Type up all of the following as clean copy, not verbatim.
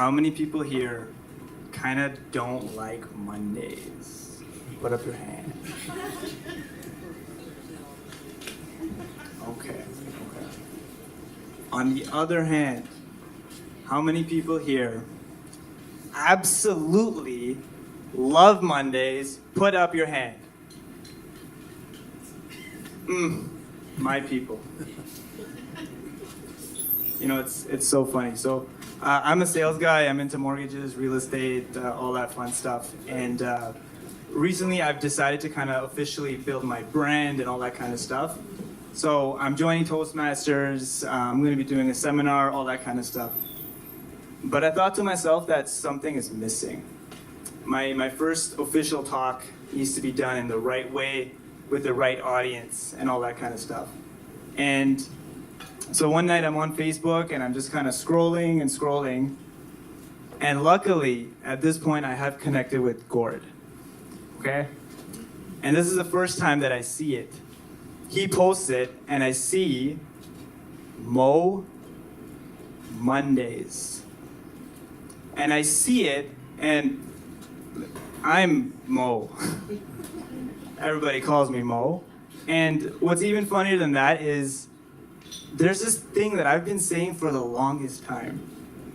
how many people here kind of don't like Mondays? Put up your hand. Okay. On the other hand, how many people here absolutely love Mondays? Put up your hand. My people. You know, it's so funny. So I'm a sales guy. I'm into mortgages, real estate, all that fun stuff. And recently I've decided to kind of officially build my brand and all that kind of stuff. So I'm joining Toastmasters. I'm going to be doing a seminar, all that kind of stuff. But I thought to myself that something is missing. My first official talk needs to be done in the right way with the right audience and all that kind of stuff. And so one night I'm on Facebook and I'm just kind of scrolling. And luckily, at this point, I have connected with Gord. Okay? And this is the first time that I see it. He posts it and I see MoMondays. And I see it and I'm Mo. Everybody calls me Mo. And what's even funnier than that is there's this thing that I've been saying for the longest time.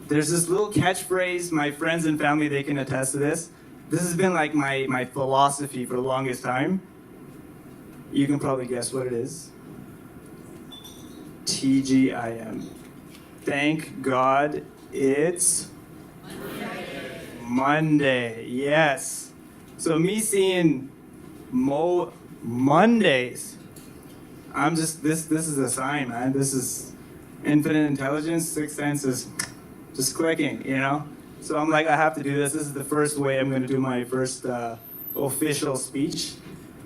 There's this little catchphrase, my friends and family, they can attest to this. This has been like my philosophy for the longest time. You can probably guess what it is. TGIM. Thank God it's Monday. Yes. So me seeing Mondays, I'm just, this is a sign, man. This is infinite intelligence, sixth sense is just clicking, you know? So I'm like, I have to do this. This is the first way I'm going to do my first official speech.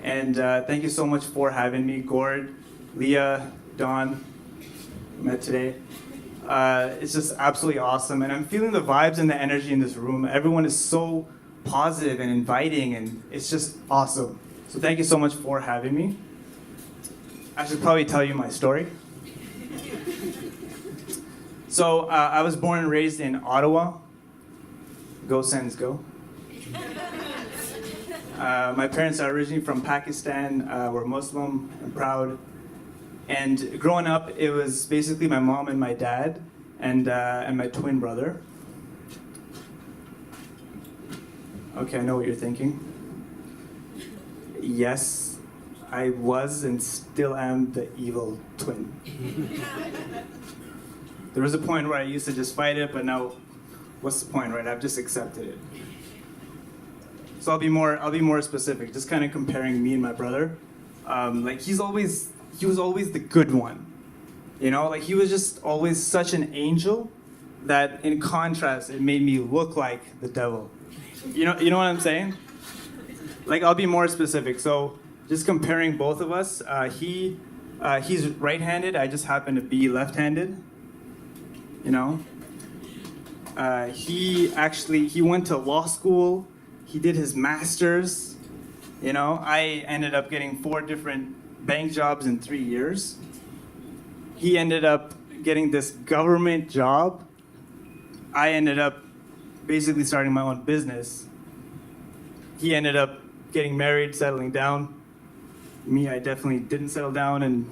And thank you so much for having me, Gord, Leah, Don, met today. It's just absolutely awesome. And I'm feeling the vibes and the energy in this room. Everyone is so positive and inviting, and it's just awesome. So thank you so much for having me. I should probably tell you my story. So I was born and raised in Ottawa. Go Sens, go. My parents are originally from Pakistan. We're Muslim and proud. And growing up, it was basically my mom and my dad and my twin brother. Okay, I know what you're thinking. Yes, I was and still am the evil twin. There was a point where I used to just fight it, but now, what's the point, right? I've just accepted it. So I'll be more specific, just kind of comparing me and my brother. Like he was always the good one, you know. Like he was just always such an angel that, in contrast, it made me look like the devil. You know what I'm saying? Like I'll be more specific. So just comparing both of us, he's right-handed. I just happen to be left-handed. You know. He went to law school. He did his master's. You know, I ended up getting 4 different bank jobs in 3 years. He ended up getting this government job. I ended up basically starting my own business. He ended up getting married, settling down. Me, I definitely didn't settle down, and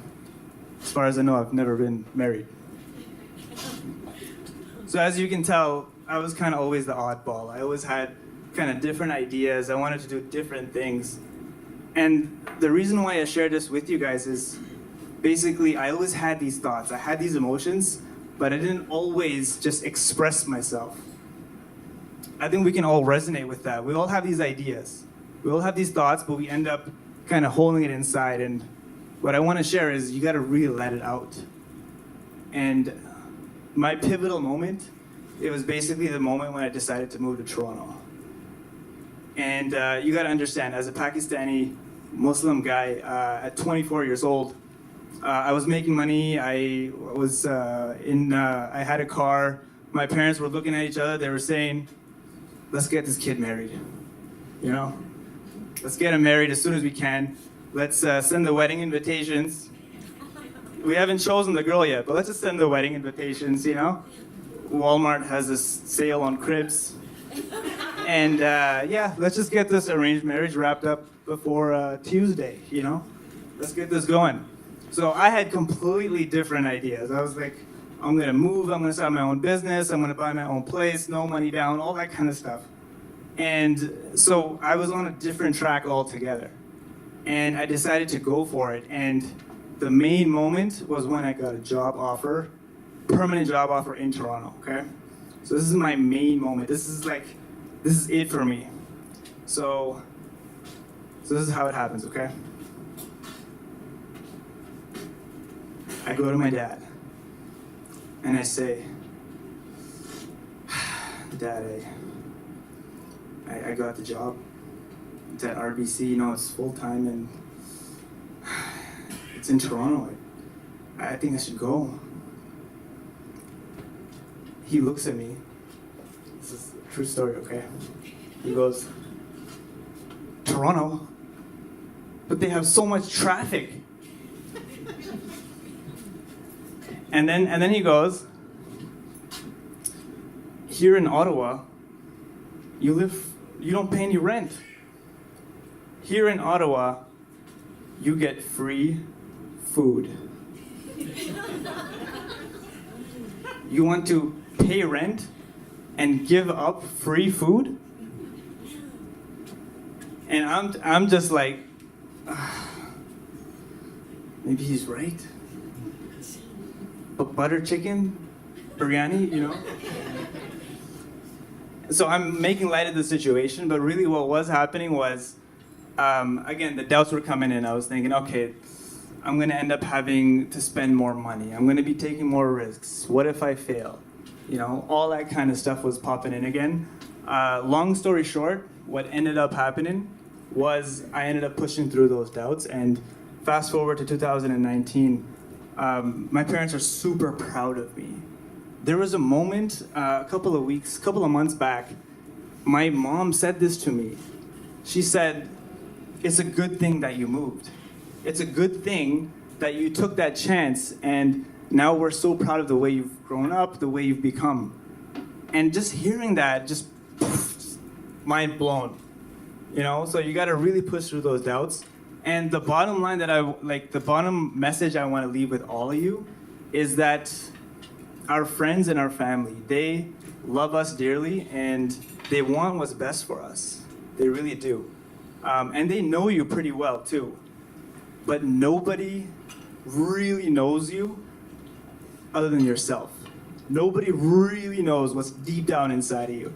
as far as I know, I've never been married. So as you can tell, I was kind of always the oddball. I always had kind of different ideas. I wanted to do different things. And the reason why I share this with you guys is basically I always had these thoughts. I had these emotions, but I didn't always just express myself. I think we can all resonate with that. We all have these ideas. We all have these thoughts, but we end up kind of holding it inside. And what I want to share is you got to really let it out. And my pivotal moment, it was basically the moment when I decided to move to Toronto. And you got to understand, as a Pakistani Muslim guy, at 24 years old, I was making money. I had a car. My parents were looking at each other. They were saying, "Let's get this kid married. You know, let's get him married as soon as we can. Let's send the wedding invitations. We haven't chosen the girl yet, but let's just send the wedding invitations. You know, Walmart has this sale on cribs. And yeah, let's just get this arranged marriage wrapped up before Tuesday, you know? Let's get this going. So I had completely different ideas. I was like, I'm gonna move, I'm gonna start my own business, I'm gonna buy my own place, no money down, all that kind of stuff. And so I was on a different track altogether. And I decided to go for it. And the main moment was when I got a job offer, permanent job offer in Toronto, okay? So this is my main moment. This is it for me. So this is how it happens, okay? I go to my dad and I say, Dad, I got the job. It's at RBC, you know, it's full-time and it's in Toronto. I think I should go. He looks at me. This is a true story, okay? He goes, Toronto? But they have so much traffic. And then he goes, here in Ottawa, you don't pay any rent. Here in Ottawa, you get free food. You want to pay rent and give up free food? And I'm just like, maybe he's right. But butter chicken, biryani, you know? So I'm making light of the situation, but really what was happening was, again, the doubts were coming in. I was thinking, okay, I'm gonna end up having to spend more money. I'm gonna be taking more risks. What if I fail? You know, all that kind of stuff was popping in again. Long story short, what ended up happening was I ended up pushing through those doubts, and fast forward to 2019, my parents are super proud of me. There was a moment, a couple of months back, my mom said this to me. She said, it's a good thing that you moved. It's a good thing that you took that chance, and now we're so proud of the way you've grown up, the way you've become. And just hearing that, just mind blown. You know, so you gotta really push through those doubts. And the bottom line the bottom message I wanna leave with all of you is that our friends and our family, they love us dearly and they want what's best for us. They really do. And they know you pretty well too. But nobody really knows you other than yourself. Nobody really knows what's deep down inside of you.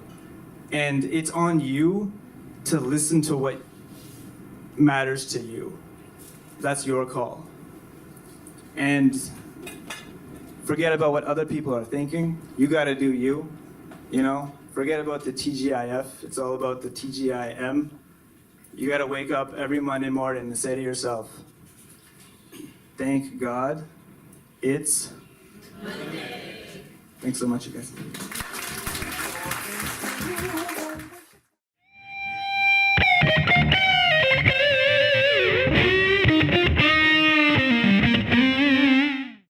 And it's on you to listen to what matters to you. That's your call. And forget about what other people are thinking. You gotta do you, you know? Forget about the TGIF. It's all about the TGIM. You gotta wake up every Monday morning and say to yourself, thank God it's Monday. Thanks so much, you guys.